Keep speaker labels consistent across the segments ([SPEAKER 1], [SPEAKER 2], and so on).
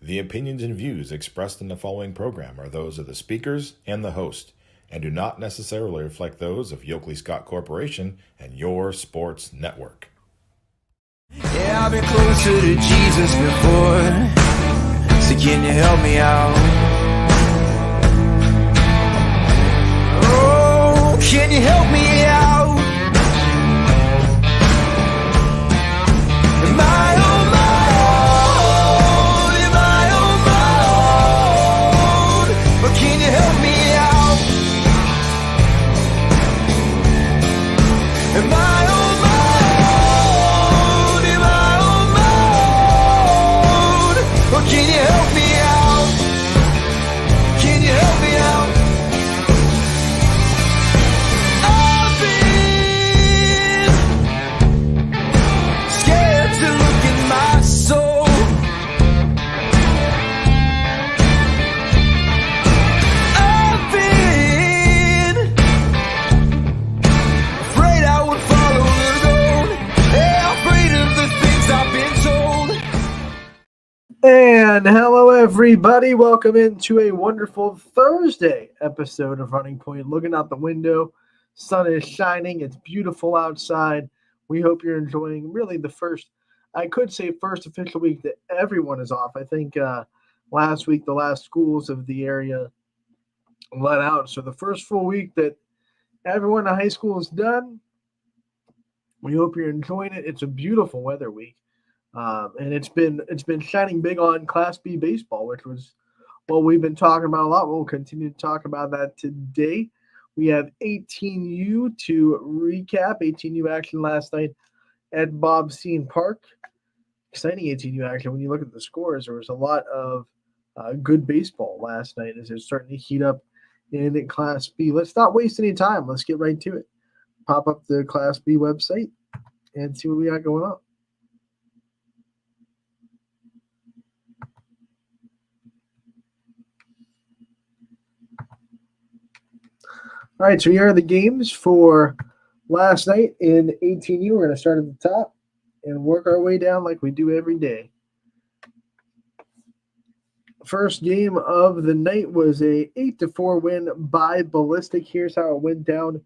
[SPEAKER 1] The opinions and views expressed in the following program are those of the speakers and the host, and do not necessarily reflect those of Yoakley Scott Corporation and your sports network.
[SPEAKER 2] Yeah, I've been closer to Jesus before, so can you help me out? Oh, can you help me out? Am I on my own? Am I on my own? But can you help me out? Am I on my own? Am I on my own? But can you help me out? Can you help me out? I've been scared to look in my soul. I've been afraid I would follow the road. Yeah, afraid of the things I've been told.
[SPEAKER 3] And hello, everybody. Welcome into a wonderful Thursday episode of Running Point. Looking out the window, sun is shining. It's beautiful outside. We hope you're enjoying really the first official week that everyone is off. I think last week, the last schools of the area let out. So the first full week that everyone in high school is done. We hope you're enjoying it. It's a beautiful weather week. And it's been shining big on Class B baseball, which was what we've been talking about a lot. We'll continue to talk about that today. We have 18U to recap. 18U action last night at Bob Seen Park. Exciting 18U action. When you look at the scores, there was a lot of good baseball last night as it's starting to heat up in Class B. Let's not waste any time. Let's get right to it. Pop up the Class B website and see what we got going on. All right, so here are the games for last night in 18U. We're going to start at the top and work our way down like we do every day. First game of the night was a 8-4 win by Ballistic. Here's how it went down.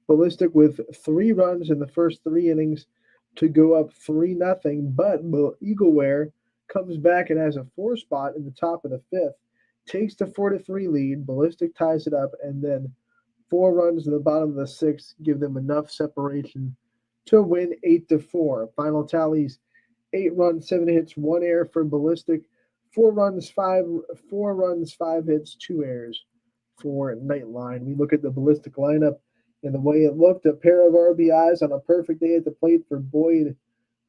[SPEAKER 3] Ballistic with 3 runs in the first 3 innings to go up 3-0, but Eagleware comes back and has a 4 spot in the top of the 5th, takes the 4-3 lead. Ballistic ties it up, and then 4 runs in the bottom of the 6th give them enough separation to win 8-4. Final tallies: 8 runs, 7 hits, 1 error for Ballistic. 4 runs, 5 hits, 2 errors for Nightline. We look at the Ballistic lineup and the way it looked. A pair of RBIs on a perfect day at the plate for Boyd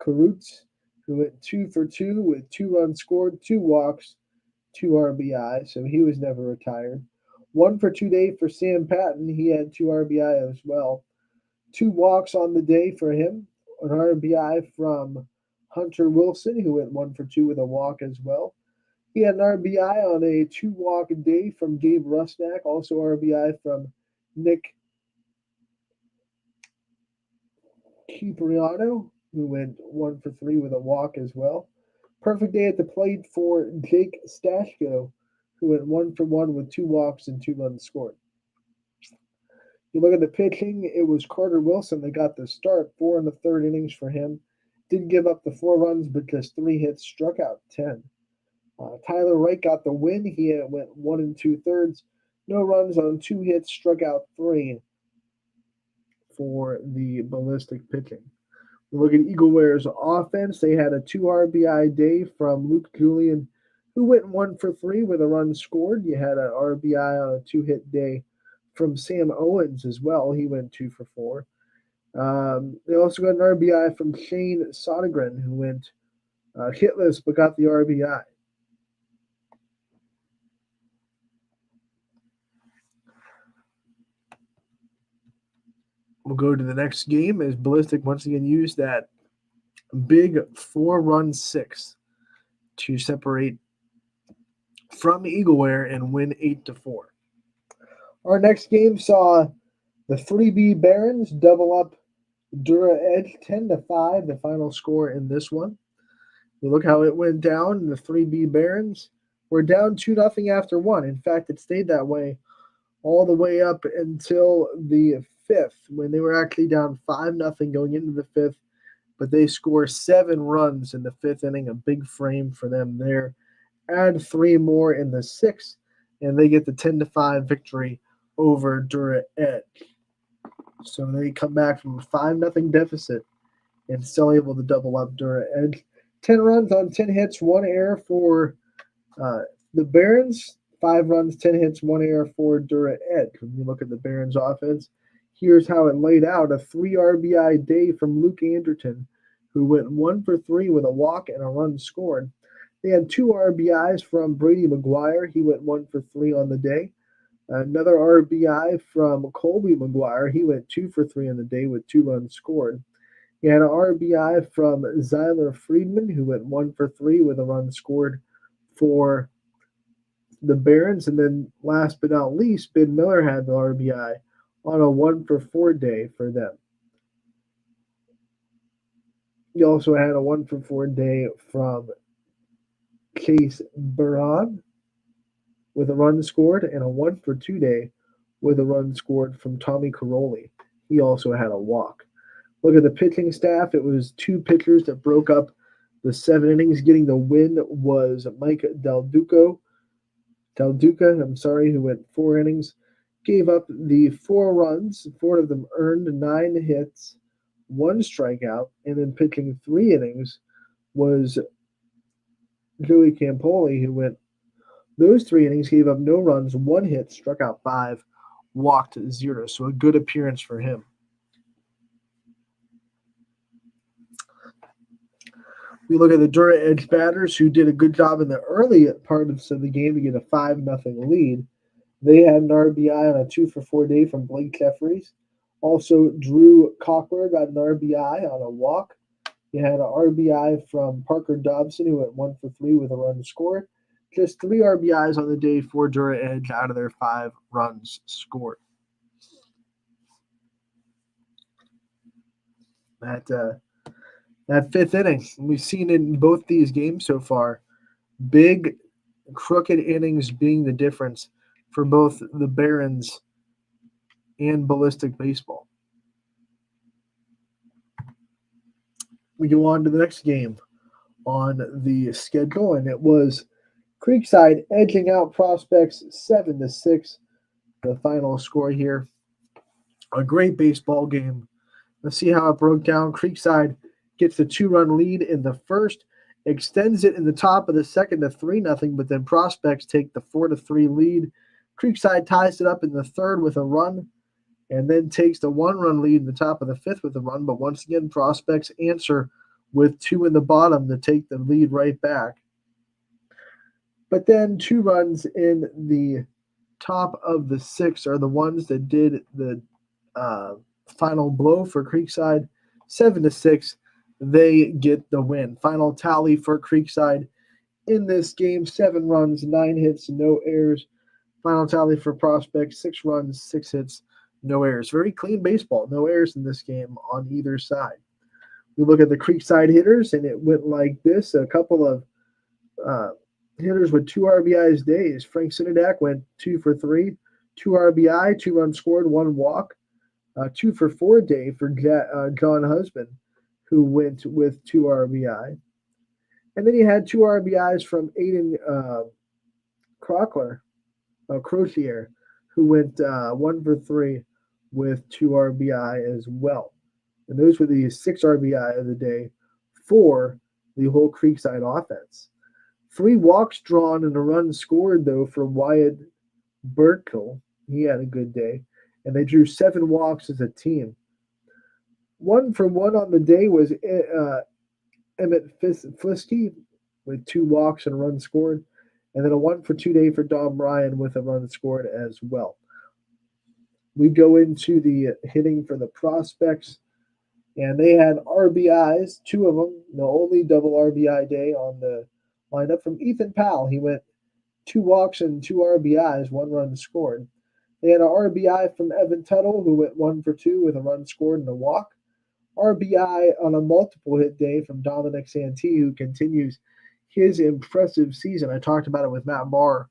[SPEAKER 3] Karutz, who went 2 for 2 with 2 runs scored, 2 walks, 2 RBI, so he was never retired. 1 for 2 day for Sam Patton. He had 2 RBI as well. 2 walks on the day for him. An RBI from Hunter Wilson, who went 1 for 2 with a walk as well. He had an RBI on a 2-walk day from Gabe Rusnak. Also RBI from Nick Cipriano, who went 1 for 3 with a walk as well. Perfect day at the plate for Jake Stashko, who went 1 for 1 with 2 walks and 2 runs scored. You look at the pitching, it was Carter Wilson that got the start, 4 in the 3rd innings for him. Didn't give up the 4 runs, but just 3 hits, struck out 10. Tyler Wright got the win. He went 1 2/3, no runs on 2 hits, struck out 3 for the Ballistic pitching. We look at Eagleware's offense. They had a 2 RBI day from Luke Julian, who went 1 for 3 with a run scored. You had an RBI on a 2-hit day from Sam Owens as well. He went 2 for 4. They also got an RBI from Shane Sodergren, who went hitless but got the RBI. We'll go to the next game as Ballistic once again used that big 4-run 6 to separate from Eagleware and win 8-4. Our next game saw the 3B Barons double up Dura Edge 10-5, the final score in this one. You look how it went down in the 3B Barons. were down 2-0 after one. In fact, it stayed that way all the way up until the fifth, when they were actually down 5-0 going into the fifth. But they score 7 runs in the fifth inning, a big frame for them there. Add 3 more in the sixth, and they get the 10-5 victory over Dura Edge. So they come back from a 5-0 deficit and still able to double up Dura Edge. 10 runs on 10 hits, 1 error for the Barons. 5 runs, 10 hits, 1 error for Dura Edge. When you look at the Barons offense, here's how it laid out. A 3 RBI day from Luke Anderton, who went 1 for 3 with a walk and a run scored. They had 2 RBIs from Brady McGuire. He went 1 for 3 on the day. Another RBI from Colby McGuire. He went 2 for 3 on the day with 2 runs scored. He had an RBI from Zyler Friedman, who went 1 for 3 with a run scored for the Barons. And then last but not least, Ben Miller had the RBI on a 1 for 4 day for them. He also had a 1 for 4 day from Case Baran with a run scored, and a 1 for 2 day with a run scored from Tommy Caroli. He also had a walk. Look at the pitching staff. It was 2 pitchers that broke up the 7 innings. Getting the win was Mike Del Duca, who went 4 innings. Gave up the 4 runs. 4 of them earned, 9 hits, 1 strikeout, and then pitching 3 innings was Joey Campoli, who went those 3 innings, gave up no runs, 1 hit, struck out 5, walked 0. So a good appearance for him. We look at the Dura Edge batters, who did a good job in the early part of the game to get a 5-0 lead. They had an RBI on a 2 for 4 day from Blake Jeffries. Also, Drew Cockler got an RBI on a walk. He had an RBI from Parker Dobson, who went 1 for 3 with a run scored. Just 3 RBIs on the day for Dura Edge out of their 5 runs scored. That fifth inning, we've seen in both these games so far, big, crooked innings being the difference for both the Barons and Ballistic Baseball. We go on to the next game on the schedule, and it was Creekside edging out Prospects 7-6. The final score here. A great baseball game. Let's see how it broke down. Creekside gets the 2-run lead in the first, extends it in the top of the second to 3-0, but then Prospects take the 4-3 lead. Creekside ties it up in the third with a run, and then takes the 1-run lead in the top of the fifth with a run. But once again, Prospects answer with 2 in the bottom to take the lead right back. But then 2 runs in the top of the sixth are the ones that did the final blow for Creekside. 7-6, they get the win. Final tally for Creekside in this game: 7 runs, 9 hits, no errors. Final tally for Prospects: 6 runs, 6 hits, no errors. Very clean baseball. No errors in this game on either side. We look at the Creekside hitters, and it went like this. A couple of hitters with 2 RBIs days. Frank Sinadak went 2 for 3, 2 RBI, 2 runs scored, 1 walk. 2 for 4 day for John Husband, who went with 2 RBI. And then he had 2 RBIs from Aiden Crocier, who went 1 for 3 with 2 RBI as well. And those were the 6 RBI of the day for the whole Creekside offense. 3 walks drawn and a run scored, though, for Wyatt Burkle. He had a good day. And they drew 7 walks as a team. 1 for 1 on the day was Emmett Flisky with 2 walks and a run scored. And then a 1 for 2 day for Dom Ryan with a run scored as well. We go into the hitting for the Prospects, and they had RBIs, 2 of them, the only double RBI day on the lineup from Ethan Powell. He went 2 walks and 2 RBIs, 1 run scored. They had an RBI from Evan Tuttle, who went 1 for 2 with a run scored and a walk. RBI on a multiple hit day from Dominic Santee, who continues his impressive season. I talked about it with Matt Barr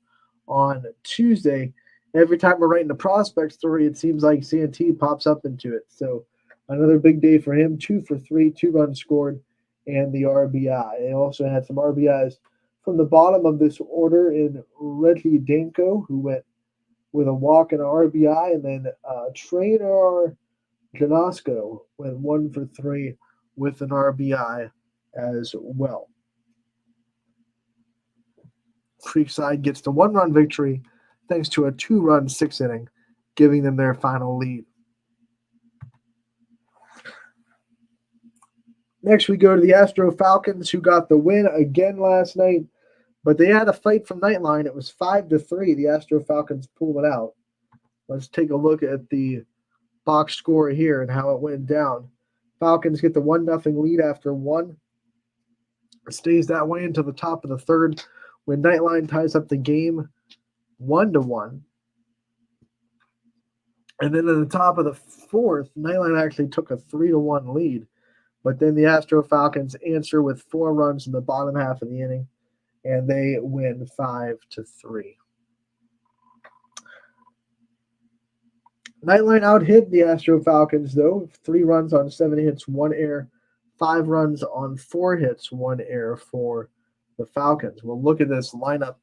[SPEAKER 3] on Tuesday. Every time we're writing the prospect story, it seems like Santee pops up into it. So another big day for him. 2 for 3, 2 runs scored, and the RBI. They also had some RBIs from the bottom of this order in Reggie Danko, who went with a walk and an RBI, and then Trainer Janasco went 1 for 3 with an RBI as well. Creekside gets the 1-run victory thanks to a 2-run 6th inning, giving them their final lead. Next, we go to the Astro Falcons, who got the win again last night, but they had a fight from Nightline. It was 5-3. The Astro Falcons pulled it out. Let's take a look at the box score here and how it went down. Falcons get the 1-0 lead after 1. It stays that way until the top of the 3rd when Nightline ties up the game 1-1. And then at the top of the 4th, Nightline actually took a 3-1 lead. But then the Astro Falcons answer with 4 runs in the bottom half of the inning, and they win 5-3. Nightline out-hit the Astro Falcons, though. 3 runs on 7 hits, 1 error. 5 runs on 4 hits, 1 error for the Falcons. We'll look at this lineup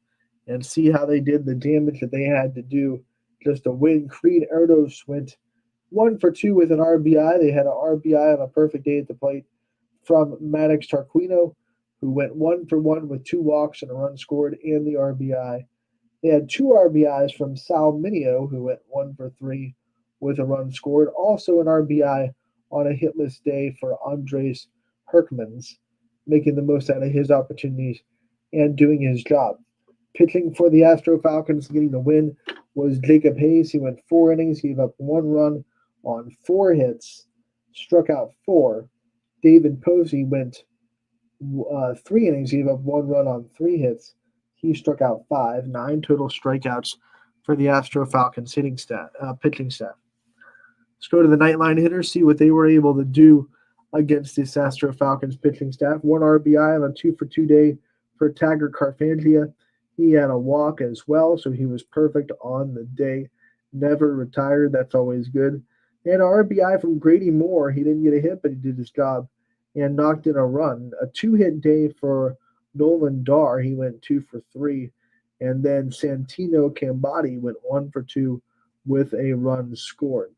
[SPEAKER 3] and see how they did the damage that they had to do just to win. Creed Erdos went 1 for 2 with an RBI. They had an RBI on a perfect day at the plate from Maddox Tarquino, who went 1 for 1 with 2 walks and a run scored and the RBI. They had 2 RBIs from Sal Mineo, who went 1 for 3 with a run scored. Also an RBI on a hitless day for Andres Herkmans, making the most out of his opportunities and doing his job. Pitching for the Astro Falcons, getting the win, was Jacob Hayes. He went 4 innings, gave up 1 run on 4 hits, struck out 4. David Posey went 3 innings, gave up 1 run on 3 hits. He struck out 5, 9 total strikeouts for the Astro Falcons pitching staff. Let's go to the Nightline hitters, see what they were able to do against this Astro Falcons pitching staff. 1 RBI on a 2 for 2 day for Taggart Carfangia. He had a walk as well, so he was perfect on the day. Never retired. That's always good. They had an RBI from Grady Moore. He didn't get a hit, but he did his job and knocked in a run. A 2-hit day for Nolan Darr. He went 2 for 3. And then Santino Cambati went 1 for 2 with a run scored.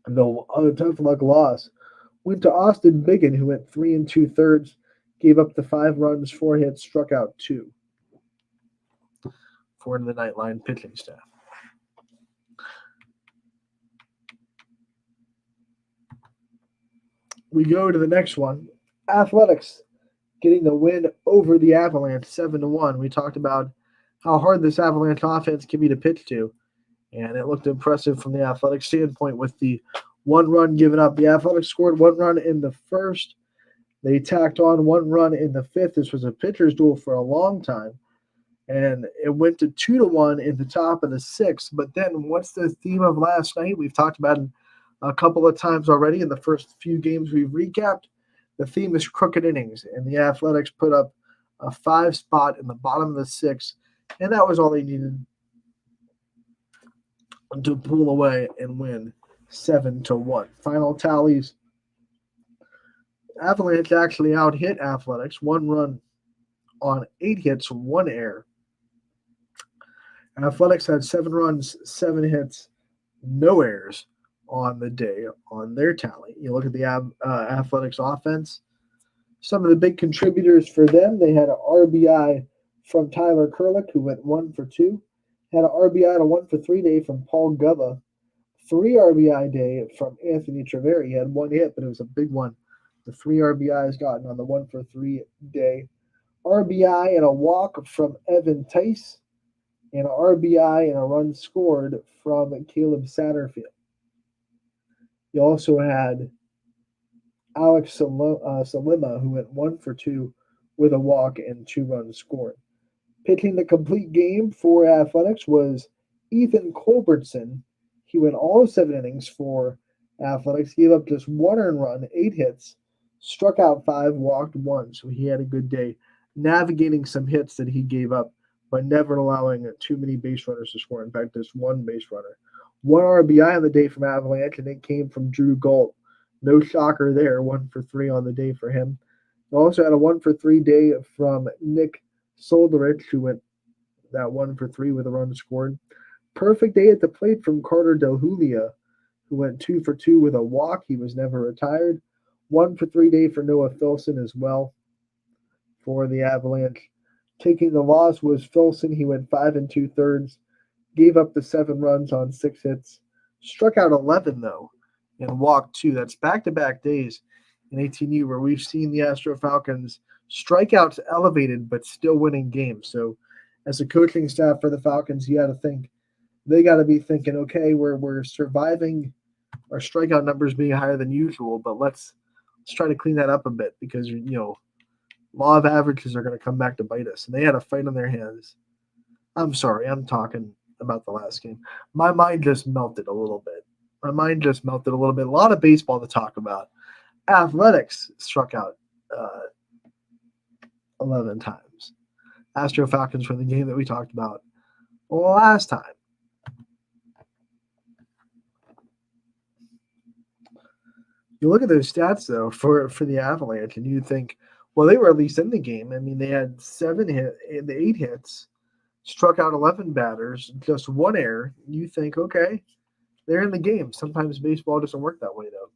[SPEAKER 3] The tough luck loss went to Austin Biggin, who went 3 2/3, gave up the 5 runs, 4 hits, struck out 2 for the Nightline pitching staff. We go to the next one. Athletics getting the win over the Avalanche 7-1. We talked about how hard this Avalanche offense can be to pitch to, and it looked impressive from the Athletics standpoint with the 1 run given up. The Athletics scored 1 run in the 1st. They tacked on 1 run in the 5th. This was a pitcher's duel for a long time, and it went to 2-1 in the top of the 6th. But then what's the theme of last night? We've talked about it a couple of times already in the first few games we've recapped. The theme is crooked innings, and the Athletics put up a 5 spot in the bottom of the 6th, and that was all they needed to pull away and win 7-1. Final tallies: Avalanche actually out-hit Athletics, 1 run on 8 hits, 1 error. Athletics had 7 runs, 7 hits, no errors on the day on their tally. You look at the Athletics offense, some of the big contributors for them, they had an RBI from Tyler Kurlik, who went 1 for 2. Had an RBI on a 1 for 3 day from Paul Gubba. 3 RBI day from Anthony Treveri. He had 1 hit, but it was a big one. The 3 RBIs gotten on the 1 for 3 day. RBI and a walk from Evan Tice, and an RBI and a run scored from Caleb Satterfield. You also had Alex Salima, who went 1 for 2 with a walk and 2 runs scored. Pitching the complete game for Athletics was Ethan Culbertson. He went all 7 innings for Athletics, gave up just 1 earned run, 8 hits, struck out 5, walked 1, so he had a good day navigating some hits that he gave up, but never allowing too many base runners to score. In fact, just one base runner. One RBI on the day from Avalanche, and it came from Drew Galt. No shocker there. 1 for 3 on the day for him. We also had a 1 for 3 day from Nick Solderich, who went that 1 for 3 with a run scored. Perfect day at the plate from Carter Del Julia, who went 2 for 2 with a walk. He was never retired. 1 for 3 day for Noah Filson as well for the Avalanche. Taking the loss was Filson. He went 5 2/3, gave up the 7 runs on 6 hits, struck out 11 though, and walked 2. That's back-to-back days in 18U where we've seen the Astro Falcons strikeouts elevated but still winning games. So as a coaching staff for the Falcons, you got to think they got to be thinking, okay, we're surviving our strikeout numbers being higher than usual, but let's try to clean that up a bit because law of averages are going to come back to bite us. And they had a fight on their hands. I'm sorry, I'm talking about the last game. My mind just melted a little bit. A lot of baseball to talk about. Athletics struck out 11 times. Astro Falcons were the game that we talked about last time. You look at those stats, though, for the Avalanche, and you think, well, they were at least in the game. I mean, they had 8 hits, struck out 11 batters, just 1 error. You think, okay, they're in the game. Sometimes baseball doesn't work that way, though.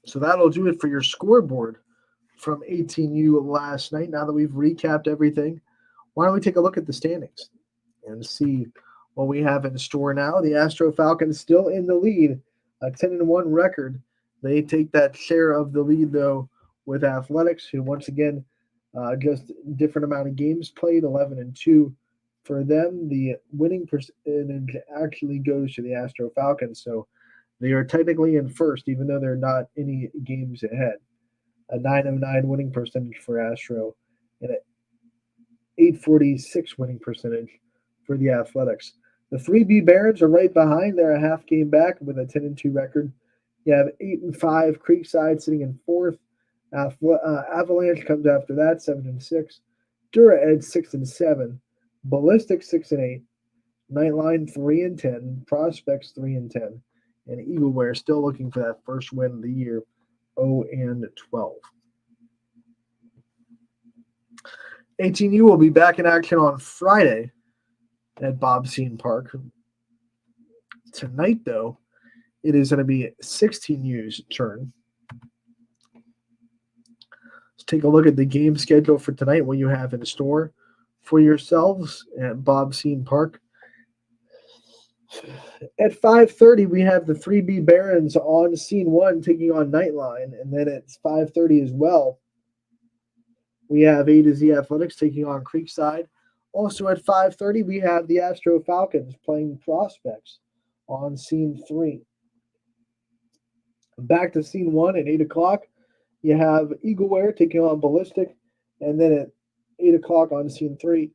[SPEAKER 3] So that'll do it for your scoreboard from 18U last night. Now that we've recapped everything, why don't we take a look at the standings and see what we have in store now. The Astro Falcons still in the lead, a 10-1 record. They take that share of the lead, though, with Athletics, who once again just different amount of games played, 11-2 for them. The winning percentage actually goes to the Astro Falcons, so they are technically in first, even though they're not any games ahead. A 909 winning percentage for Astro and an 846 winning percentage for the Athletics. The 3B Barons are right behind. They're a half game back with a 10-2 record. You have 8-5 Creekside sitting in fourth. Avalanche comes after that, 7-6. Dura Ed 6-7. Ballistic 6-8. Nightline 3-10. Prospects 3-10. And Eagleware still looking for that first win of the year, 0-12. 18U will be back in action on Friday at Bob Sean Park. Tonight, though, it is going to be 16U's turn. Let's take a look at the game schedule for tonight, what you have in store for yourselves at Bob Sean Park. At 5:30, we have the 3B Barons on Scene 1 taking on Nightline, and then at 5:30 as well, we have A to Z Athletics taking on Creekside. Also at 5:30, we have the Astro Falcons playing Prospects on Scene 3. Back to Scene 1 at 8 o'clock, you have Eagleware taking on Ballistic, and then at 8 o'clock on Scene 3,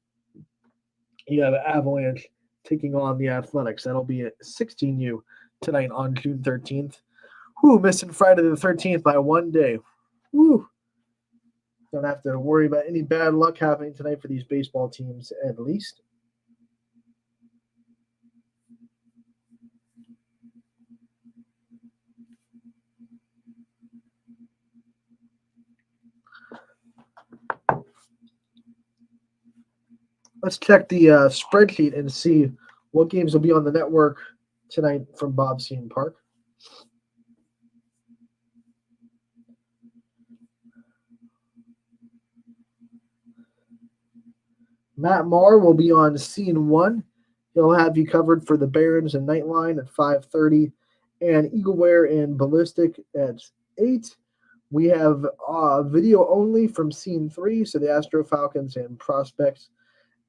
[SPEAKER 3] you have Avalanche taking on the Athletics. That'll be at 16U tonight on June 13th. Missing Friday the 13th by 1 day. Don't have to worry about any bad luck happening tonight for these baseball teams, at least. Let's check the spreadsheet and see what games will be on the network tonight from Bob Sean Park. Matt Marr will be on Scene 1. He'll have you covered for the Barons and Nightline at 5:30, and Eagleware and Ballistic at 8. We have video only from Scene 3, so the Astro Falcons and Prospects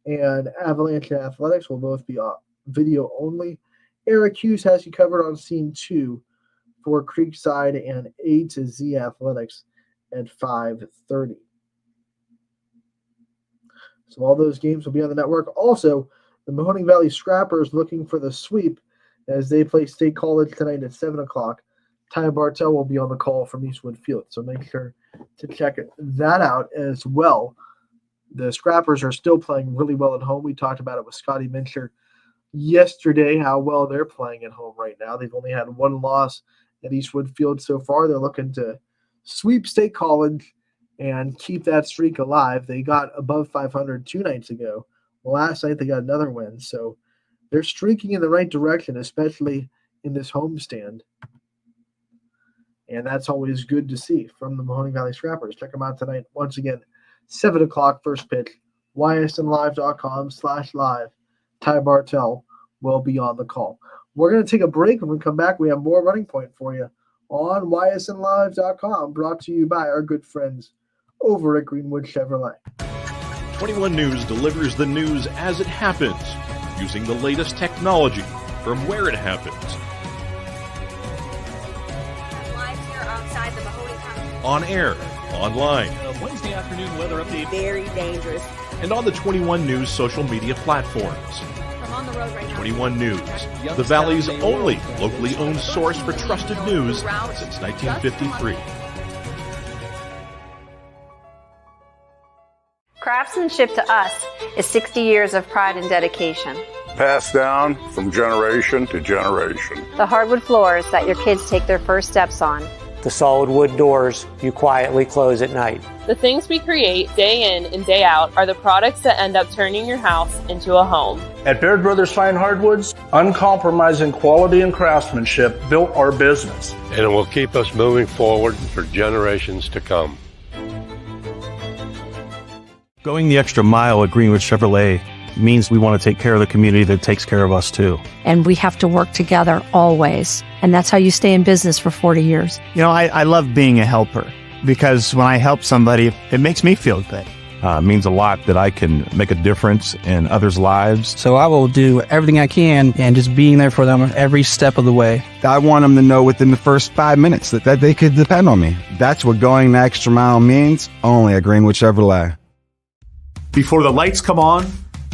[SPEAKER 3] and Avalanche and Athletics will both be video only. Eric Hughes has you covered on Scene 2 for Creekside and A to Z Athletics at 5:30. So all those games will be on the network. Also, the Mahoning Valley Scrappers looking for the sweep as they play State College tonight at 7 o'clock. Ty Bartell will be on the call from Eastwood Field, so make sure to check that out as well. The Scrappers are still playing really well at home. We talked about it with Scotty Mincher yesterday, how well they're playing at home right now. They've only had one loss at Eastwood Field so far. They're looking to sweep State College and keep that streak alive. They got above 500 2 nights ago. Last night they got another win, so they're streaking in the right direction, especially in this homestand. And that's always good to see from the Mahoning Valley Scrappers. Check them out tonight. Once again, 7 o'clock first pitch, ysnlive.com/live. Ty Bartell will be on the call. We're going to take a break. When we come back, we have more Running Point for you on ysnlive.com, brought to you by our good friends over at Greenwood Chevrolet.
[SPEAKER 4] 21 News delivers the news as it happens, using the latest technology from where it happens.
[SPEAKER 5] Live here outside the Mahoning County.
[SPEAKER 4] On air, online,
[SPEAKER 6] Wednesday afternoon weather update.
[SPEAKER 5] Very dangerous.
[SPEAKER 4] and on the 21 News social media platforms.
[SPEAKER 5] From on the road right now.
[SPEAKER 4] 21 News, the Valley's only locally owned source for trusted news since 1953.
[SPEAKER 7] Craftsmanship to us is 60 years of pride and dedication.
[SPEAKER 8] Passed down from generation to generation.
[SPEAKER 7] The hardwood floors that your kids take their first steps on.
[SPEAKER 9] The solid wood doors you quietly close at night.
[SPEAKER 10] The things we create day in and day out are the products that end up turning your house into a home.
[SPEAKER 6] At Baird Brothers Fine Hardwoods, uncompromising quality and craftsmanship built our business.
[SPEAKER 11] And it will keep us moving forward for generations to come.
[SPEAKER 12] Going the extra mile at Greenwood Chevrolet means we want to take care of the community that takes care of us too.
[SPEAKER 13] And we have to work together always. And that's how you stay in business for 40 years.
[SPEAKER 14] You know, I love being a helper because when I help somebody, it makes me feel good.
[SPEAKER 12] It means a lot that I can make a difference in others' lives.
[SPEAKER 15] So I will do everything I can and just being there for them every step of the way.
[SPEAKER 16] I want them to know within the first 5 minutes that they could depend on me. That's what going the extra mile means, only at Greenwood Chevrolet.
[SPEAKER 17] Before the lights come on,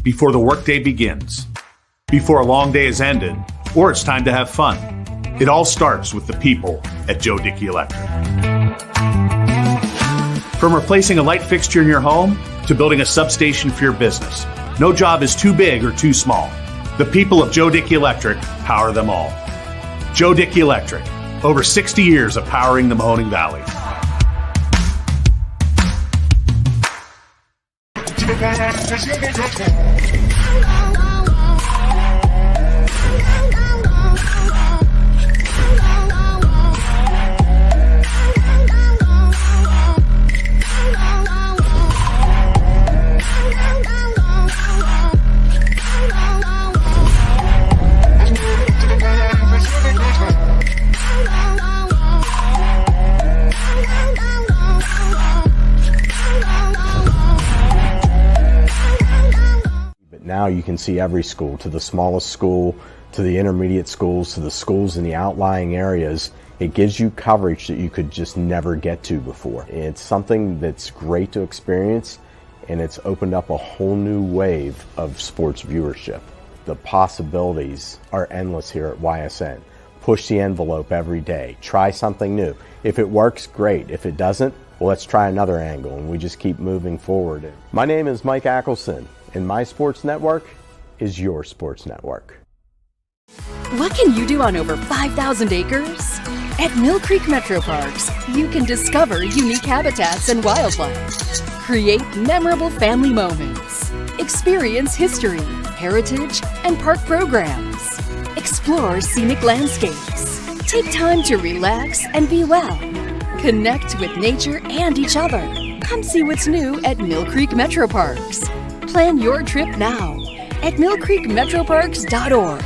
[SPEAKER 17] before the workday begins, before a long day is ended, or it's time to have fun. It all starts with the people at Joe Dickey Electric. From replacing a light fixture in your home to building a substation for your business, no job is too big or too small. The people of Joe Dickey Electric power them all. Joe Dickey Electric, over 60 years of powering the Mahoning Valley.
[SPEAKER 18] Now you can see every school, to the smallest school, to the intermediate schools, to the schools in the outlying areas. It gives you coverage that you could just never get to before. It's something that's great to experience, and it's opened up a whole new wave of sports viewership. The possibilities are endless here at YSN. Push the envelope every day. Try something new. If it works, great. If it doesn't, well, let's try another angle, and we just keep moving forward. My name is Mike Ackelson, and my sports network is your sports network.
[SPEAKER 19] What can you do on over 5,000 acres? At Mill Creek Metro Parks, you can discover unique habitats and wildlife, create memorable family moments, experience history, heritage, and park programs, explore scenic landscapes, take time to relax and be well, connect with nature and each other. Come see what's new at Mill Creek Metro Parks. Plan your trip now at millcreekmetroparks.org.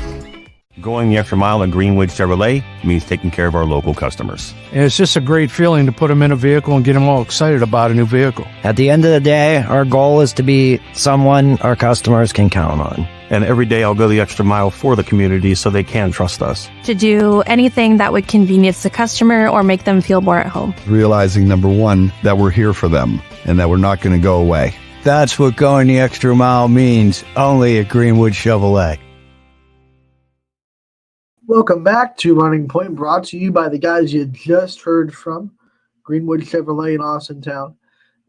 [SPEAKER 12] Going the extra mile at Greenwood Chevrolet means taking care of our local customers.
[SPEAKER 15] And it's just a great feeling to put them in a vehicle and get them all excited about a new vehicle.
[SPEAKER 9] At the end of the day, our goal is to be someone our customers can count on.
[SPEAKER 12] And every day I'll go the extra mile for the community so they can trust us.
[SPEAKER 13] To do anything that would convenience the customer or make them feel more at home.
[SPEAKER 16] Realizing, number one, that we're here for them and that we're not going to go away.
[SPEAKER 15] That's what going the extra mile means, only at Greenwood Chevrolet.
[SPEAKER 3] Welcome back to Running Point, brought to you by the guys you just heard from, Greenwood Chevrolet in Austintown.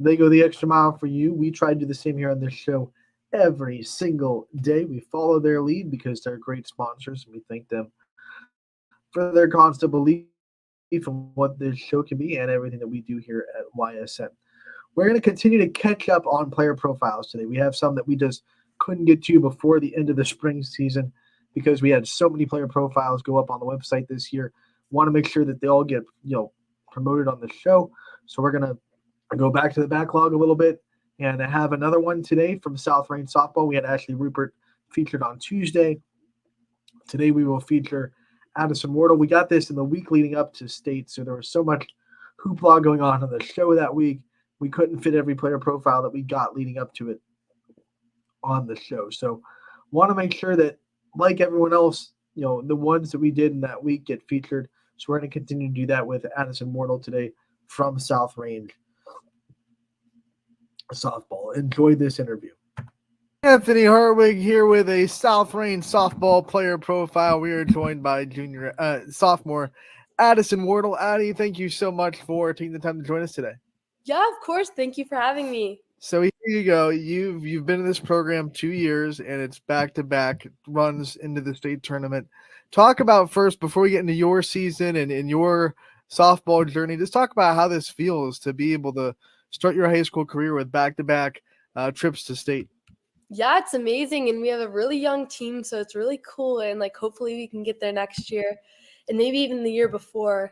[SPEAKER 3] They go the extra mile for you. We try to do the same here on this show every single day. We follow their lead because they're great sponsors, and we thank them for their constant belief in what this show can be and everything that we do here at YSN. We're going to continue to catch up on player profiles today. We have some that we just couldn't get to before the end of the spring season because we had so many player profiles go up on the website this year. Want to make sure that they all get promoted on the show. So we're going to go back to the backlog a little bit and have another one today from South Range Softball. We had Ashley Rupert featured on Tuesday. Today we will feature Addison Wardle. We got this in the week leading up to state, so there was so much hoopla going on the show that week. We couldn't fit every player profile that we got leading up to it on the show. So want to make sure that, like everyone else, the ones that we did in that week get featured. So we're going to continue to do that with Addison Wardle today from South Range Softball. Enjoy this interview. Anthony Harwig here with a South Range softball player profile. We are joined by sophomore Addison Wardle. Addie, thank you so much for taking the time to join us today.
[SPEAKER 10] Yeah, of course. Thank you for having me.
[SPEAKER 3] So here you go. You've been in this program 2 years, and it's back-to-back runs into the state tournament. Talk about first, before we get into your season and your softball journey, just talk about how this feels to be able to start your high school career with back-to-back trips to state.
[SPEAKER 10] Yeah, it's amazing, and we have a really young team, so it's really cool, and hopefully we can get there next year and maybe even the year before.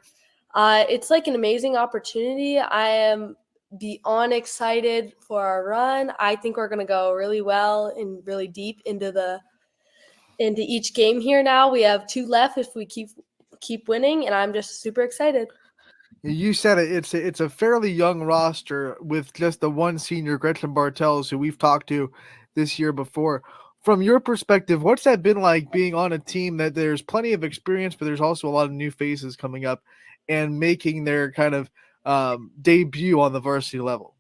[SPEAKER 10] It's an amazing opportunity. I am beyond excited for our run. I think we're going to go really well and really deep into each game here now. We have 2 left if we keep winning, and I'm just super excited.
[SPEAKER 3] You said it. It's a fairly young roster with just the one senior, Gretchen Bartels, who we've talked to this year before. From your perspective, what's that been like being on a team that there's plenty of experience, but there's also a lot of new faces coming up and making their kind of debut on the varsity level?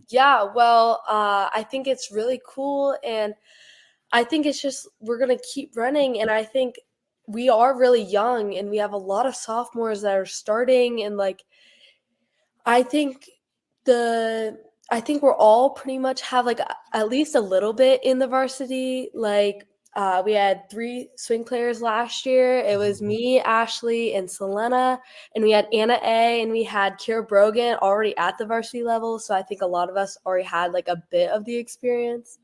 [SPEAKER 10] Yeah, well, I think it's really cool, and I think it's just we're going to keep running, and I think we are really young, and we have a lot of sophomores that are starting, and I think we're all pretty much have at least a little bit in the varsity. We had 3 swing players last year. It was me, Ashley, and Selena, and we had Anna A, and we had Kira Brogan already at the varsity level. So I think a lot of us already had a bit of the experience.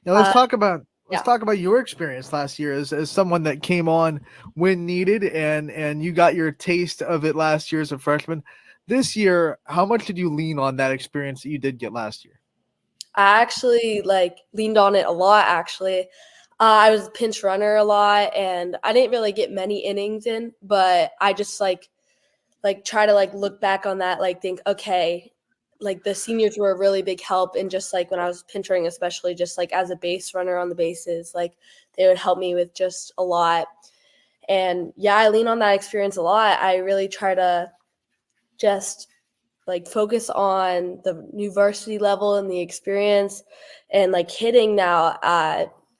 [SPEAKER 3] Now let's talk about your experience last year as someone that came on when needed, and you got your taste of it last year as a freshman. This year, how much did you lean on that experience that you did get last year?
[SPEAKER 10] I actually leaned on it a lot, actually. I was a pinch runner a lot, and I didn't really get many innings in, but I just try to look back on that, think, okay, the seniors were a really big help. And just when I was pinch running, especially just as a base runner on the bases, they would help me with just a lot. And yeah, I lean on that experience a lot. I really try to just focus on the new varsity level and the experience and hitting now.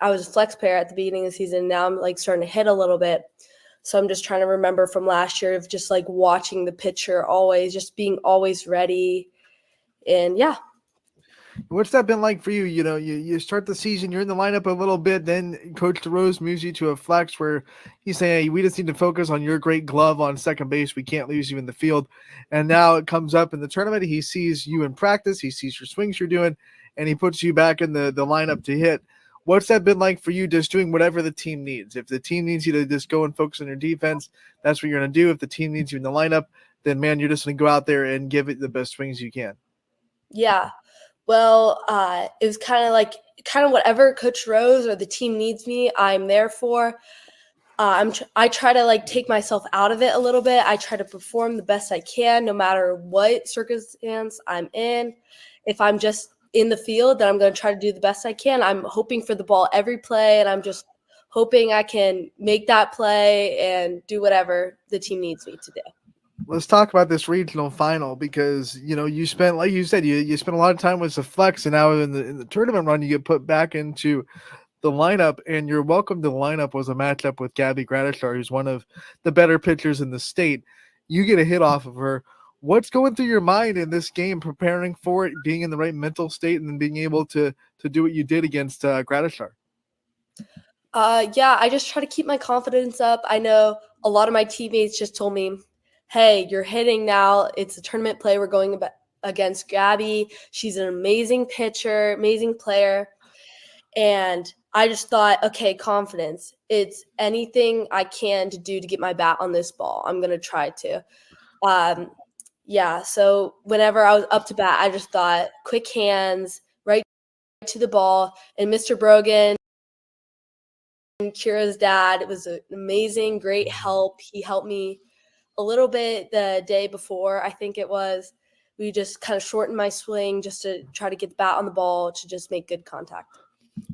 [SPEAKER 10] I was a flex player at the beginning of the season. Now I'm starting to hit a little bit. So I'm just trying to remember from last year of just watching the pitcher always, just being always ready. And yeah.
[SPEAKER 3] What's that been like for you? You start the season, you're in the lineup a little bit, then Coach DeRose moves you to a flex where he's saying, hey, we just need to focus on your great glove on second base. We can't lose you in the field. And now it comes up in the tournament. He sees you in practice. He sees your swings you're doing, and he puts you back in the lineup to hit. What's that been like for you, just doing whatever the team needs? If the team needs you to just go and focus on your defense, that's what you're going to do. If the team needs you in the lineup, then, man, you're just going to go out there and give it the best swings you can.
[SPEAKER 10] Yeah. Well, it was kind of whatever Coach Rose or the team needs me, I'm there for. I try to take myself out of it a little bit. I try to perform the best I can, no matter what circumstance I'm in. If I'm just in the field, then I'm going to try to do the best I can. I'm hoping for the ball every play, and I'm just hoping I can make that play and do whatever the team needs me to do.
[SPEAKER 3] Let's talk about this regional final because, you spent, like you said, you spent a lot of time with the flex, and now in the tournament run, you get put back into the lineup, and your welcome to the lineup was a matchup with Gabby Gradishar, who's one of the better pitchers in the state. You get a hit off of her. What's going through your mind in this game, preparing for it, being in the right mental state, and then being able to do what you did against Gradishar?
[SPEAKER 10] Yeah, I just try to keep my confidence up. I know a lot of my teammates just told me, hey, you're hitting now. It's a tournament play. We're going against Gabby. She's an amazing pitcher, amazing player. And I just thought, okay, confidence. It's anything I can to do to get my bat on this ball. I'm going to try to. Yeah, so whenever I was up to bat, I just thought quick hands, right to the ball. And Mr. Brogan, Kira's dad, it was an amazing, great help. He helped me a little bit the day before, I think it was. We just kind of shortened my swing just to try to get the bat on the ball to just make good contact.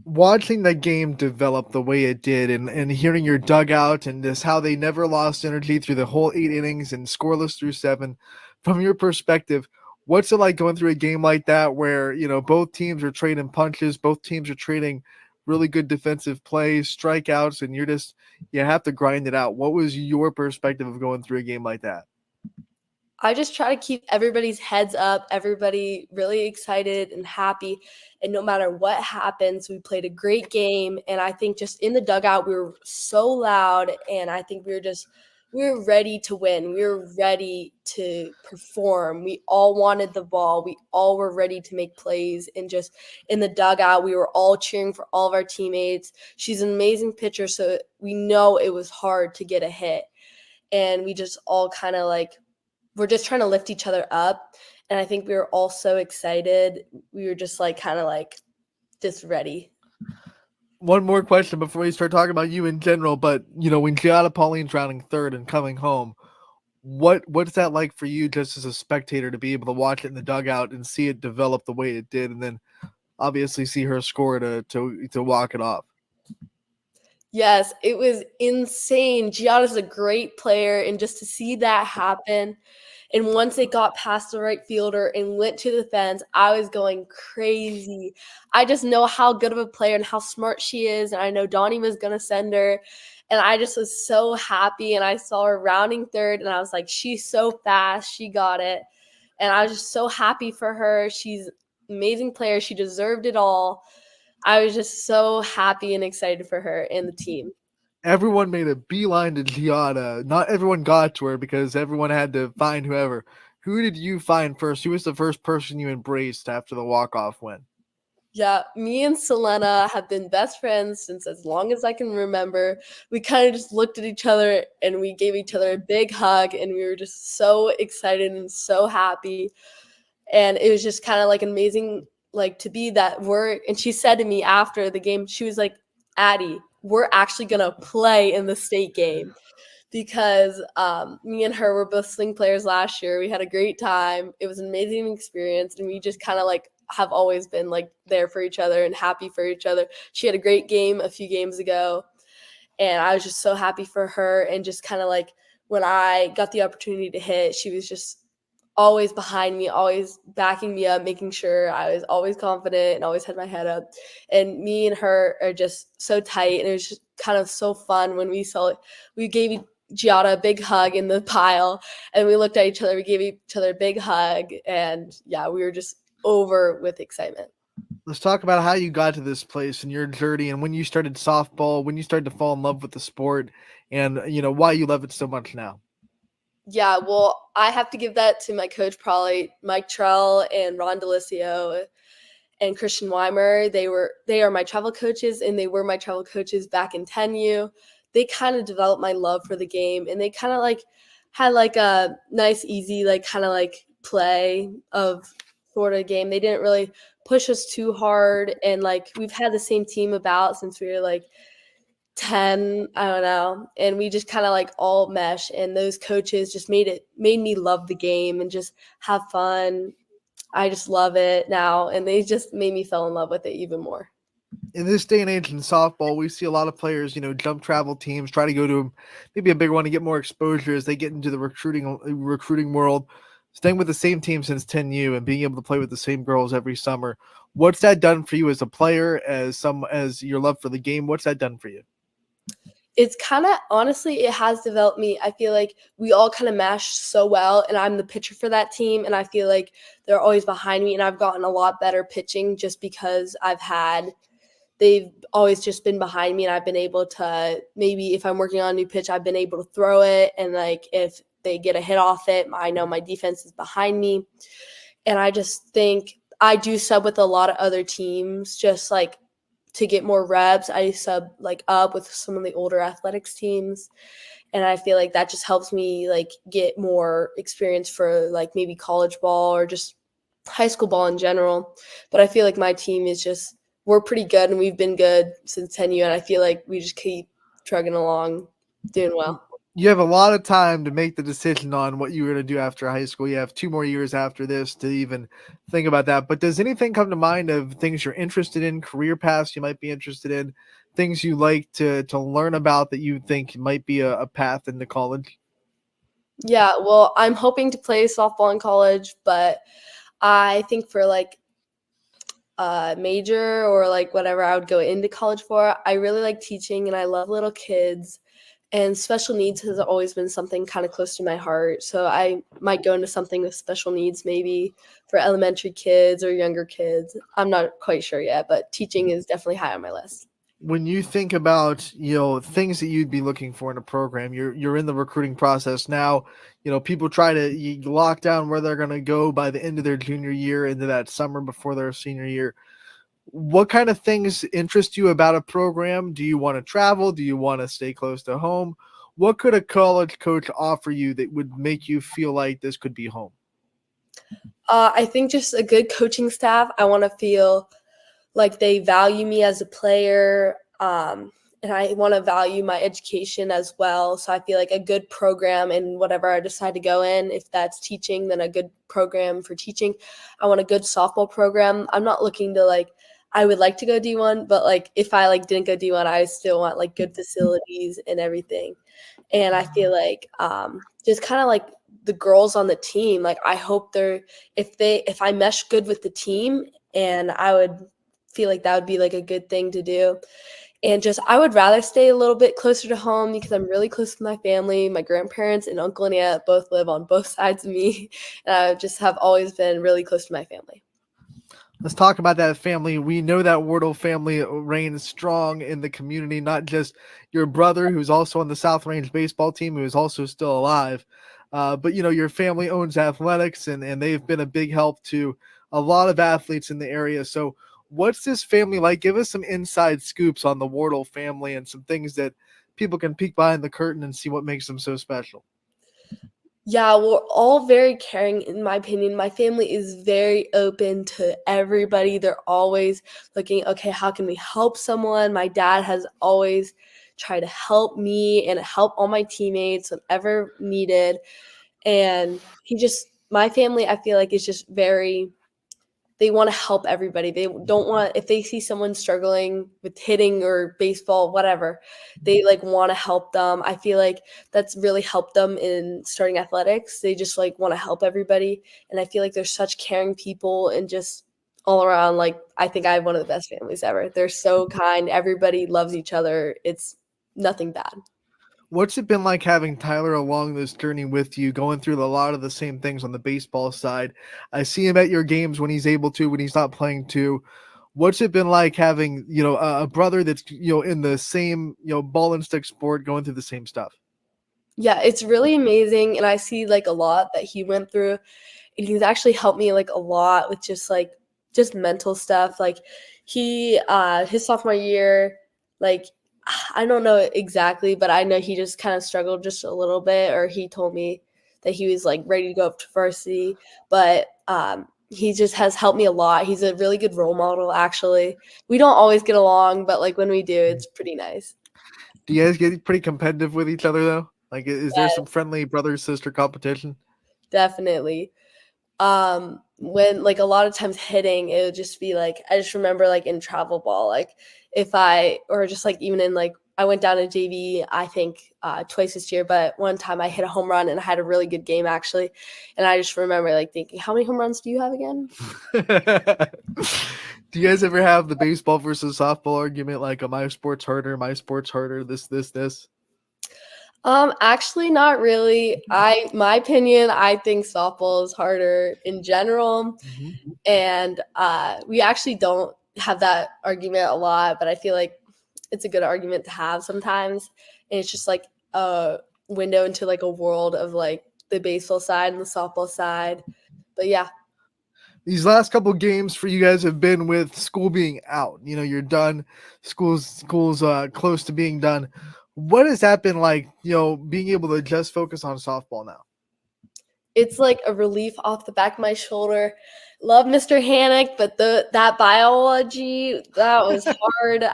[SPEAKER 3] Watching the game develop the way it did, and hearing your dugout and just how they never lost energy through the whole 8 innings and scoreless through 7, from your perspective, what's it like going through a game like that where, both teams are trading punches, both teams are trading really good defensive plays, strikeouts, and you have to grind it out? What was your perspective of going through a game like that?
[SPEAKER 10] I just try to keep everybody's heads up, everybody really excited and happy. And no matter what happens, we played a great game. And I think just in the dugout, we were so loud. And I think we were ready to win. We were ready to perform. We all wanted the ball. We all were ready to make plays. And just in the dugout, we were all cheering for all of our teammates. She's an amazing pitcher, so we know it was hard to get a hit. And we just all kind of we're just trying to lift each other up. And I think we were all so excited. We were just just ready.
[SPEAKER 3] One more question before we start talking about you in general, but when Giada Pauline's rounding third and coming home, what's that like for you just as a spectator to be able to watch it in the dugout and see it develop the way it did, and then obviously see her score to walk it off?
[SPEAKER 10] Yes, it was insane. Giada's a great player, and just to see that happen, and once it got past the right fielder and went to the fence, I was going crazy. I just know how good of a player and how smart she is, and I know Donnie was going to send her, and I just was so happy, and I saw her rounding third, and I was like, she's so fast. She got it, and I was just so happy for her. She's an amazing player. She deserved it all. I was just so happy and excited for her and the team.
[SPEAKER 3] Everyone made a beeline to Giada. Not everyone got to her because everyone had to find whoever. Who did you find first? Who was the first person you embraced after the walk-off win?
[SPEAKER 10] Yeah, me and Selena have been best friends since as long as I can remember. We kind of just looked at each other and we gave each other a big hug, and we were just so excited and so happy. And it was just kind of amazing to be that and she said to me after the game, she was like, Addie, we're actually going to play in the state game, because me and her were both sling players last year. We had a great time. It was an amazing experience. And we just kind of have always been there for each other and happy for each other. She had a great game a few games ago, and I was just so happy for her. And just kind of when I got the opportunity to hit, she was just always behind me, always backing me up, making sure I was always confident and always had my head up. And me and her are just so tight, and it was just kind of so fun when we gave Giada a big hug in the pile, and we looked at each other, we gave each other a big hug, and yeah, we were just over with excitement.
[SPEAKER 3] Let's talk about how you got to this place and your journey, and when you started softball, when you started to fall in love with the sport, and why you love it so much now.
[SPEAKER 10] Yeah, well, I have to give that to my coach, probably Mike Trell and Ron Delisio and Christian Weimer. They are my travel coaches, and they were my travel coaches back in 10U. They kind of developed my love for the game, and they kind of had a nice, easy, play of sort of game. They didn't really push us too hard, and we've had the same team about since we were 10, I don't know, and we just kind of all mesh, and those coaches just made me love the game and just have fun. I just love it now, and they just made me fall in love with it even more.
[SPEAKER 3] In this day and age in softball, we see a lot of players, jump travel teams, try to go to maybe a big one to get more exposure as they get into the recruiting world. Staying with the same team since 10U and being able to play with the same girls every summer, What's that done for you as a player, as your love for the game? What's that done for you?
[SPEAKER 10] It's kind of, honestly, it has developed me. I feel like we all kind of mash so well, and I'm the pitcher for that team, and I feel like they're always behind me, and I've gotten a lot better pitching just because they've always just been behind me, and I've been able to, maybe if I'm working on a new pitch, I've been able to throw it, and like if they get a hit off it, I know my defense is behind me. And I just think I do sub with a lot of other teams just like to get more reps. I sub like up with some of the older athletics teams, and I feel like that just helps me like get more experience for like maybe college ball or just high school ball in general. But I feel like my team is just, we're pretty good, and we've been good since 10U, and I feel like we just keep trugging along, doing well.
[SPEAKER 3] You have a lot of time to make the decision on what you're going to do after high school. You have 2 more years after this to even think about that. But does anything come to mind of things you're interested in, career paths you might be interested in, things you like to learn about that you think might be a path into college?
[SPEAKER 10] Yeah, well, I'm hoping to play softball in college, but I think for like major or like whatever I would go into college for, I really like teaching, and I love little kids, and special needs has always been something kind of close to my heart. So I might go into something with special needs, maybe for elementary kids or younger kids. I'm not quite sure yet, but teaching is definitely high on my list.
[SPEAKER 3] When you think about, things that you'd be looking for in a program, you're in the recruiting process now. People try to lock down where they're going to go by the end of their junior year into that summer before their senior year. What kind of things interest you about a program? Do you want to travel? Do you want to stay close to home? What could a college coach offer you that would make you feel like this could be home?
[SPEAKER 10] I think just a good coaching staff. I want to feel like they value me as a player, and I want to value my education as well. So I feel like a good program in whatever I decide to go in, if that's teaching, then a good program for teaching. I want a good softball program. I'm not looking to like, I would like to go D1, but like if I like didn't go D1, I still want like good facilities and everything. And I feel like just kind of like the girls on the team, like I hope if I mesh good with the team, and I would feel like that would be like a good thing to do. And just I would rather stay a little bit closer to home because I'm really close to my family. My grandparents and uncle and aunt both live on both sides of me, and I just have always been really close to my family.
[SPEAKER 3] Let's talk about that family. We know that Wardle family reigns strong in the community, not just your brother, who's also on the South Range baseball team, who is also still alive. But, your family owns athletics, and they've been a big help to a lot of athletes in the area. So what's this family like? Give us some inside scoops on the Wardle family and some things that people can peek behind the curtain and see what makes them so special.
[SPEAKER 10] Yeah, we're all very caring, in my opinion. My family is very open to everybody. They're always looking, okay, how can we help someone? My dad has always tried to help me and help all my teammates whenever needed. And my family, I feel like, is just they want to help everybody. They don't want, if they see someone struggling with hitting or baseball, whatever, they like want to help them. I feel like that's really helped them in starting athletics. They just like want to help everybody. And I feel like they're such caring people, and just all around, like, I think I have one of the best families ever. They're so kind. Everybody loves each other. It's nothing bad.
[SPEAKER 3] What's it been like having Tyler along this journey with you, going through a lot of the same things on the baseball side? I see him at your games when he's able to, when he's not playing too. What's it been like having, a brother that's, in the same, ball and stick sport, going through the same stuff?
[SPEAKER 10] Yeah, it's really amazing. And I see like a lot that he went through, and he's actually helped me like a lot with just mental stuff. Like his sophomore year, like I don't know exactly, but I know he just kind of struggled just a little bit, or he told me that he was like ready to go up to varsity, but he just has helped me a lot. He's a really good role model, actually. We don't always get along, but like when we do, it's pretty nice.
[SPEAKER 3] Do you guys get pretty competitive with each other though? Like, is there some friendly brother-sister competition?
[SPEAKER 10] Definitely. When like a lot of times hitting, it would just be like, I just remember like in travel ball, like or just like even in like, I went down to JV, I think twice this year, but one time I hit a home run and I had a really good game actually. And I just remember like thinking, how many home runs do you have again?
[SPEAKER 3] Do you guys ever have the baseball versus softball argument, like, my sport's harder, this?
[SPEAKER 10] Actually not really. My opinion, I think softball is harder in general. And we actually don't have that argument a lot, but I feel like it's a good argument to have sometimes. And it's just like a window into like a world of like the baseball side and the softball side. But yeah.
[SPEAKER 3] These last couple games for you guys have been with school being out. You know, you're done. School's close to being done. What has that been like, you know, being able to just focus on softball now?
[SPEAKER 10] It's like a relief off the back of my shoulder. Love Mr. Hannock, but that biology, that was hard.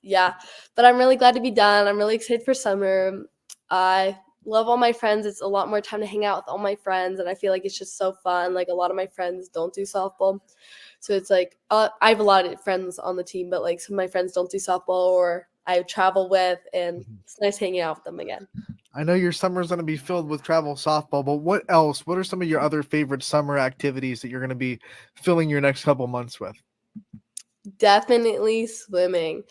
[SPEAKER 10] Yeah, but I'm really glad to be done. I'm really excited for summer. I love all my friends. It's a lot more time to hang out with all my friends, and I feel like it's just so fun. Like a lot of my friends don't do softball, so it's like I have a lot of friends on the team, but like some of my friends don't do softball or I travel with, and it's nice hanging out with them again.
[SPEAKER 3] I know your summer's going to be filled with travel softball, but what else? What are some of your other favorite summer activities that you're going to be filling your next couple months with?
[SPEAKER 10] Definitely swimming.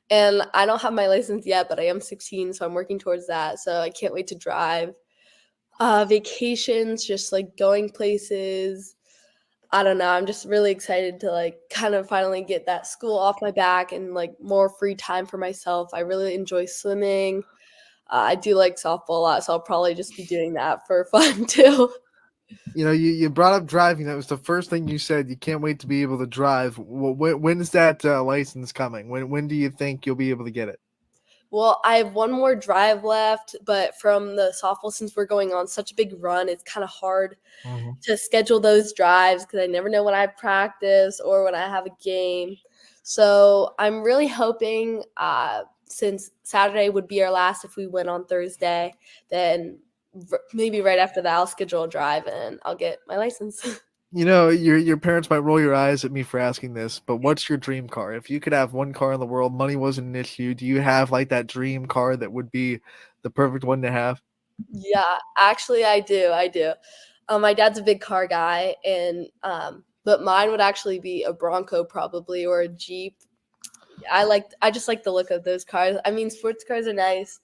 [SPEAKER 10] And I don't have my license yet, but I am 16, so I'm working towards that. So I can't wait to drive. Vacations, just like going places. I don't know. I'm just really excited to like kind of finally get that school off my back and like more free time for myself. I really enjoy swimming. I do like softball a lot, so I'll probably just be doing that for fun too.
[SPEAKER 3] You know, you brought up driving. That was the first thing you said. You can't wait to be able to drive. When is that license coming? When do you think you'll be able to get it?
[SPEAKER 10] Well, I have one more drive left, but from the softball, since we're going on such a big run, it's kind of hard to schedule those drives because I never know when I practice or when I have a game. So I'm really hoping since Saturday would be our last if we win on Thursday, then maybe right after that I'll schedule a drive and I'll get my license.
[SPEAKER 3] You know, your parents might roll your eyes at me for asking this, but what's your dream car? If you could have one car in the world, money wasn't an issue. Do you have like that dream car that would be the perfect one to have?
[SPEAKER 10] Yeah, actually I do. My dad's a big car guy, and but mine would actually be a Bronco probably or a Jeep. I just like the look of those cars. I mean, sports cars are nice.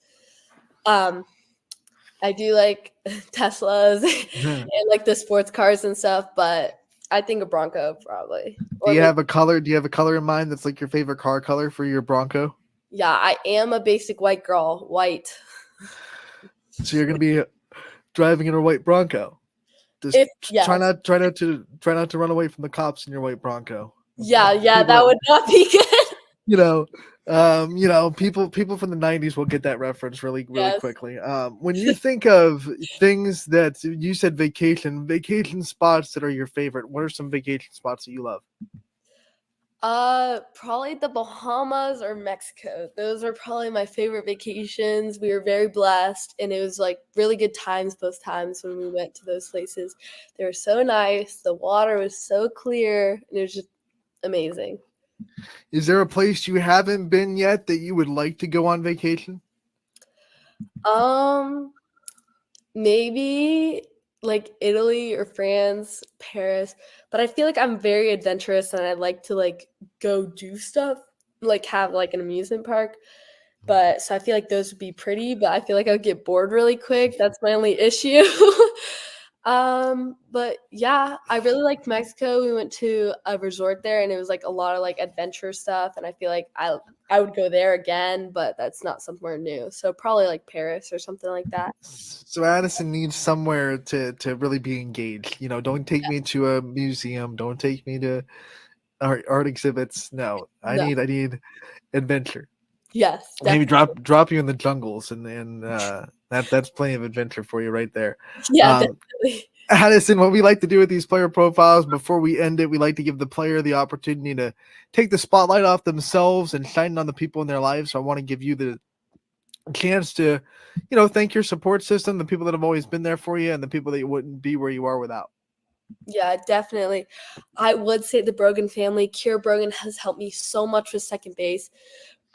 [SPEAKER 10] I do like Teslas and like the sports cars and stuff, but I think a Bronco probably.
[SPEAKER 3] Do you have a color? Do you have a color in mind that's like your favorite car color for your Bronco?
[SPEAKER 10] Yeah, I am a basic white girl, white.
[SPEAKER 3] So you're gonna be driving in a white Bronco. Just
[SPEAKER 10] Yes.
[SPEAKER 3] try not to run away from the cops in your white Bronco.
[SPEAKER 10] Yeah, that would not be good.
[SPEAKER 3] You know, people from the 90s will get that reference really
[SPEAKER 10] Yes.
[SPEAKER 3] quickly. When you think of things that you said vacation spots that are your favorite, what are some vacation spots that you love?
[SPEAKER 10] Probably the Bahamas or Mexico. Those are probably my favorite vacations. We were very blessed, and it was like really good times both times when we went to those places. They were so nice. The water was so clear, and it was just amazing.
[SPEAKER 3] Is there a place you haven't been yet that you would like to go on vacation?
[SPEAKER 10] Maybe like Italy or France, Paris, but I feel like I'm very adventurous and I like to like go do stuff, like have like an amusement park. But so I feel like those would be pretty, but I feel like I would get bored really quick. That's my only issue. But yeah, I really liked Mexico. We went to a resort there and it was like a lot of like adventure stuff, and I feel like I would go there again, but that's not somewhere new. So probably like Paris or something like that.
[SPEAKER 3] So Addison needs somewhere to really be engaged. You know, don't take me to a museum. Don't take me to art exhibits. No, I need adventure.
[SPEAKER 10] Yes,
[SPEAKER 3] maybe drop you in the jungles, and that's plenty of adventure for you right there.
[SPEAKER 10] Yeah, definitely.
[SPEAKER 3] Addison, what we like to do with these player profiles before we end it, we like to give the player the opportunity to take the spotlight off themselves and shine on the people in their lives. So I want to give you the chance to, you know, thank your support system, the people that have always been there for you, and the people that you wouldn't be where you are without.
[SPEAKER 10] Yeah, definitely. I would say the Brogan family. Kira Brogan has helped me so much with second base.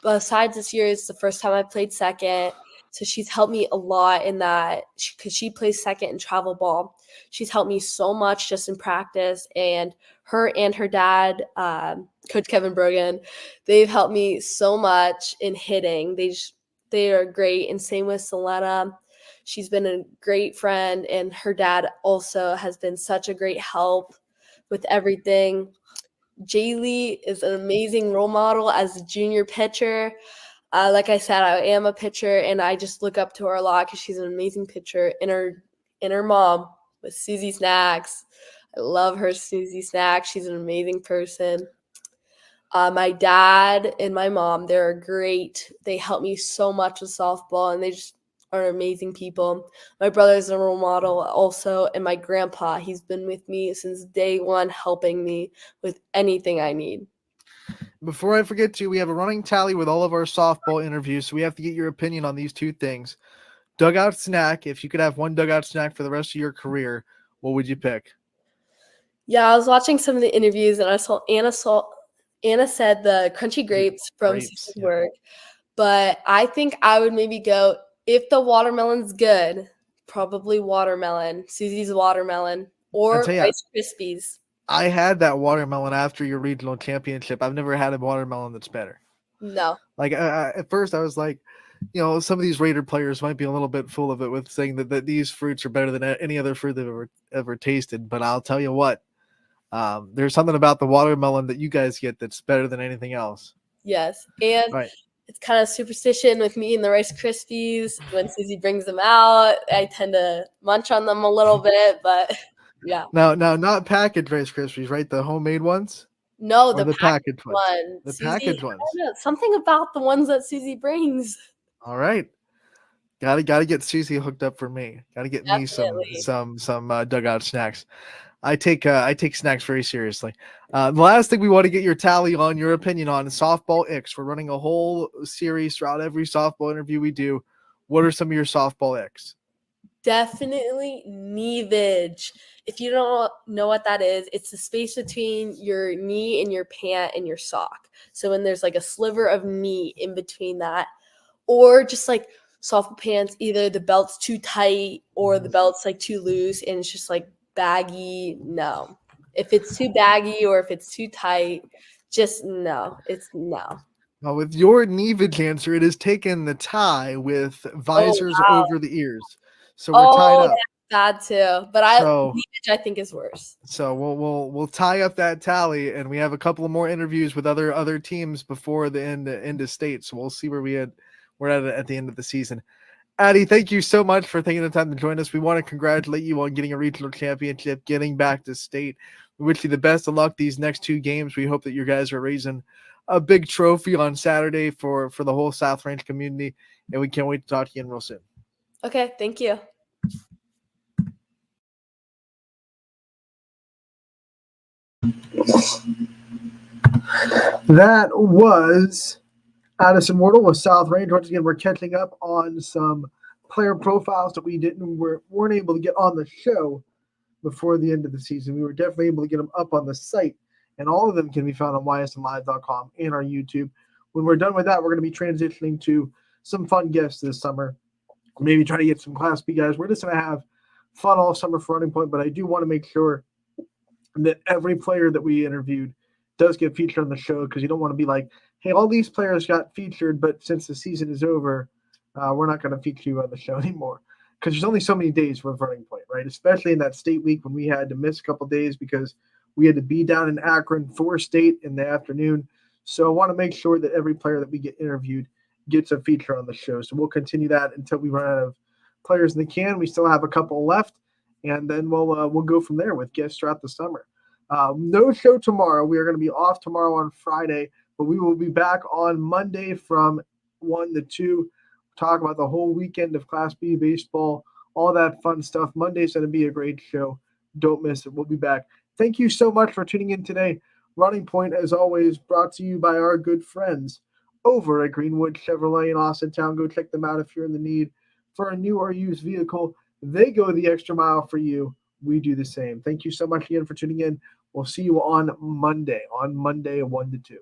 [SPEAKER 10] Besides this year, it's the first time I played second. So she's helped me a lot in that because she plays second in travel ball. She's helped me so much just in practice, and her dad, Coach Kevin Brogan, they've helped me so much in hitting. They are great, and same with Selena. She's been a great friend, and her dad also has been such a great help with everything. Jaylee is an amazing role model as a junior pitcher. Like I said, I am a pitcher, and I just look up to her a lot because she's an amazing pitcher. And her mom with Susie Snacks. I love her, Susie Snacks. She's an amazing person. My dad and my mom, they're great. They help me so much with softball, and they just are amazing people. My brother's a role model also, and my grandpa, he's been with me since day one, helping me with anything I need.
[SPEAKER 3] Before I forget to, we have a running tally with all of our softball interviews, so we have to get your opinion on these two things. Dugout snack, if you could have one dugout snack for the rest of your career, what would you pick?
[SPEAKER 10] Yeah, I was watching some of the interviews, and I saw Anna said the crunchy grapes from Susan's work, but I think I would maybe go, if the watermelon's good, probably watermelon, Susie's watermelon, or Rice Krispies.
[SPEAKER 3] I had that watermelon after your regional championship. I've never had a watermelon that's better.
[SPEAKER 10] No.
[SPEAKER 3] Like at first I was like, some of these Raider players might be a little bit full of it with saying that these fruits are better than any other fruit they've ever tasted. But I'll tell you what, there's something about the watermelon that you guys get that's better than anything else.
[SPEAKER 10] Yes. And it's kind of superstition with me and the Rice Krispies. When Susie brings them out, I tend to munch on them a little bit, but yeah.
[SPEAKER 3] Now, not packaged Rice Krispies, right? The homemade ones?
[SPEAKER 10] No,
[SPEAKER 3] the packaged
[SPEAKER 10] ones.
[SPEAKER 3] The packaged ones.
[SPEAKER 10] I don't know, something about the ones that Susie brings.
[SPEAKER 3] All right. Gotta get Susie hooked up for me. Gotta get
[SPEAKER 10] Definitely.
[SPEAKER 3] me some dugout snacks. I take snacks very seriously. The last thing we want to get your tally on, your opinion on, is softball icks. We're running a whole series throughout every softball interview we do. What are some of your softball icks?
[SPEAKER 10] Definitely neavage. If you don't know what that is, it's the space between your knee and your pant and your sock. So when there's like a sliver of knee in between that, or just like softball pants, either the belt's too tight or the belt's like too loose and it's just like baggy. No. If it's too baggy or if it's too tight, just no. It's no.
[SPEAKER 3] Well, with your neavage answer, it is taken the tie with visors over the ears. So we're tied up.
[SPEAKER 10] That's bad too. But neavage I think is worse.
[SPEAKER 3] So we'll tie up that tally, and we have a couple of more interviews with other teams before the end of state. So we'll see where we're at the end of the season. Addie, thank you so much for taking the time to join us. We want to congratulate you on getting a regional championship, getting back to state. We wish you the best of luck these next two games. We hope that you guys are raising a big trophy on Saturday for the whole South Range community, and we can't wait to talk to you again real soon.
[SPEAKER 10] Okay, thank you.
[SPEAKER 3] That was Addison Wardle with South Range. Once again, we're catching up on some player profiles that we weren't able to get on the show before the end of the season. We were definitely able to get them up on the site, and all of them can be found on ysnlive.com and our YouTube. When we're done with that, we're going to be transitioning to some fun guests this summer. Maybe try to get some Class B guys. We're just going to have fun all summer for Running Point, but I do want to make sure that every player that we interviewed does get featured on the show, because you don't want to be like, hey, all these players got featured, but since the season is over, we're not going to feature you on the show anymore. Because there's only so many days with Running Point, right? Especially in that state week when we had to miss a couple days because we had to be down in Akron for state in the afternoon. So I want to make sure that every player that we get interviewed gets a feature on the show. So we'll continue that until we run out of players in the can. We still have a couple left, and then we'll go from there with guests throughout the summer. No show tomorrow. We are going to be off tomorrow on Friday, but we will be back on Monday from 1 to 2. Talk about the whole weekend of Class B baseball, all that fun stuff. Monday's going to be a great show. Don't miss it. We'll be back. Thank you so much for tuning in today. Running Point, as always, brought to you by our good friends over at Greenwood Chevrolet in Austintown. Go check them out if you're in the need for a new or used vehicle. They go the extra mile for you. We do the same. Thank you so much again for tuning in. We'll see you on Monday 1 to 2.